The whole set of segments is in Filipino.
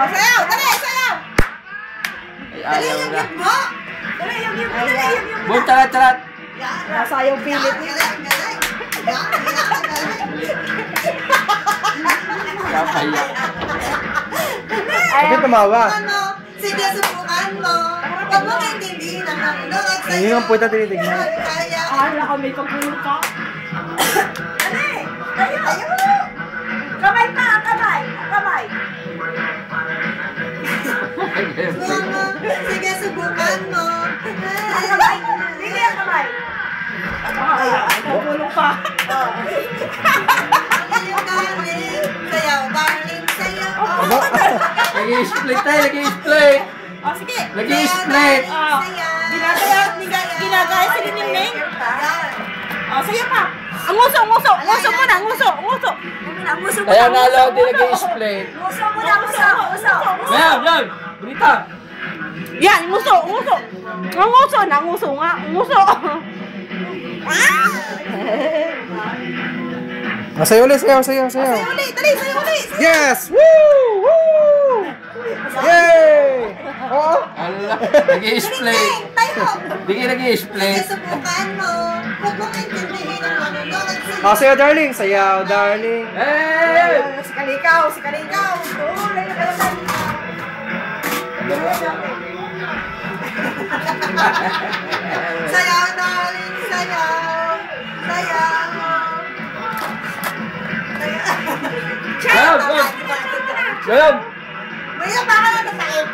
Oh, sayaw! Dali! Sayaw! Ay, ayaw na. Dali, yung mo. Boom, tarat. Sayaw pilit. Kapaya. Bakit tumawa? Sige, subukan mo. Huwag mo kaintindihin ang nanonood sa'yo. Ayun ang puta tinitignan. Hala ka, may pagpulong ka. Dali! Ayaw! Kamay pa! Kamay! Sige, subukan mo. Kamay! Hindi ang kamay. Pagpulong pa. Sayaw, darling, sayaw. Lagi-split tayo, lagi-split. Oh, sige. Lagi-split. Ginagaya sa Ningning. Oh, sige pa. Ang nguso muna, nguso. Kaya nalo din lagi-split. Nguso muna. Yan. Bonita. Yan, nguso. Ang nguso nga. Sayo ulit, sayo. Sayo ulit. Yes! Woo! Yay! Oo. Allah, lagi-split. Tayo. Hindi lagi-split. Subukan mo. Huwag mo kaintindihin ang nanonood sa'yo. Sayo, darling. Sayaw, darling. Hey! Si Kalikaw. Tulay na kalasan. Sayaw, darling, sayaw. Sayaw, Sayaw! Maya, baka na tayo.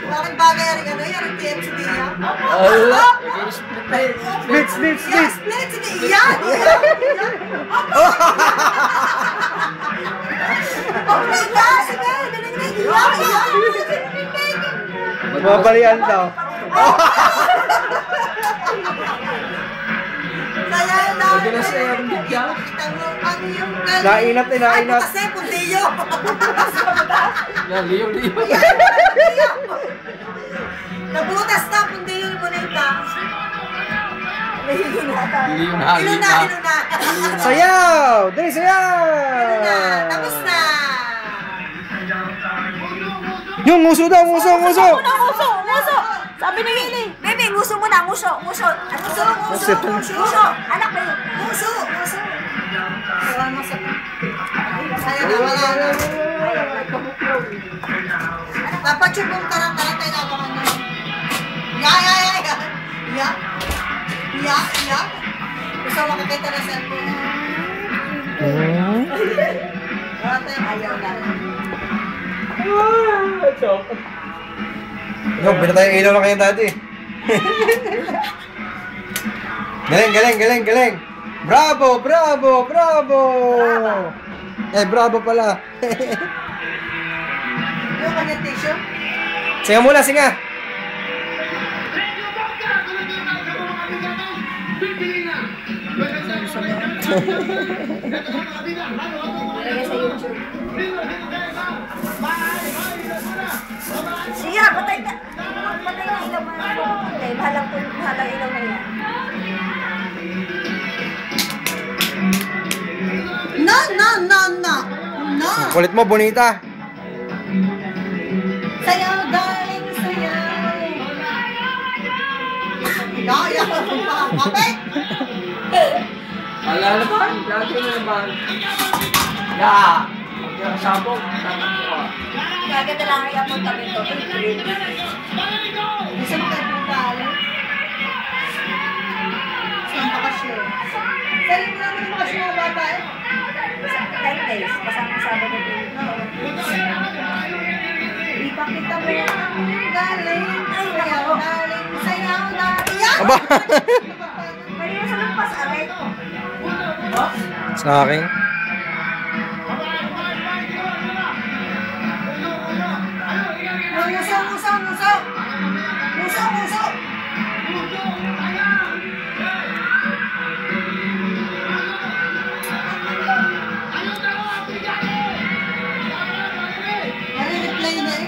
Bakit bagay rin ano yan? Ang TMCD yan? Allah, lagi-split tayo. Split. Split, sige, iyan! Okay ka, sige, dali-dali, iyan! Mabalian daw. Huwag na sayaw ng bigyan. Nainat. Kasi, puntiyo! Yan, liyo. Nabutas na, puntiyo mo na ita. Liyo na. Sayaw! Dali, sayaw! Tapos na! Yung nguso daw, nguso. Nguso! Sabi ni Lili. Baby, nguso muna, nguso. Nguso. Anak mo yun. Nguso. Ayaw na, wala na. Dapat yung buong tarang-tarang tayo ako ka na. Ya. Gusto makakita na cellphone. Ayaw na. Yo, pinatay ang ilaw na kayo dati. Galing. Bravo. Bravo pala. Yung kanya tissue? Singa muna, singa. Siya, patay na ilaw mo. Halang ilaw na yan. No. Kulit mo, bonita. Sayaw, darling, sayaw. Yaw. Kapit. Wala na ba? Lagi na naman. Sabog. Kagad na lang ay apon kami to. Gusto mo kayo pala? Saan bakasyon? Saan mo naman yung bakasyon mga bata eh? 10 days. Kasama Sabado na din. Ipakita mo yan. Galing. Sayaw, darling. Aba. Pwede na sa lampas, aray. Sa akin. Muso. Ano yung play na eh?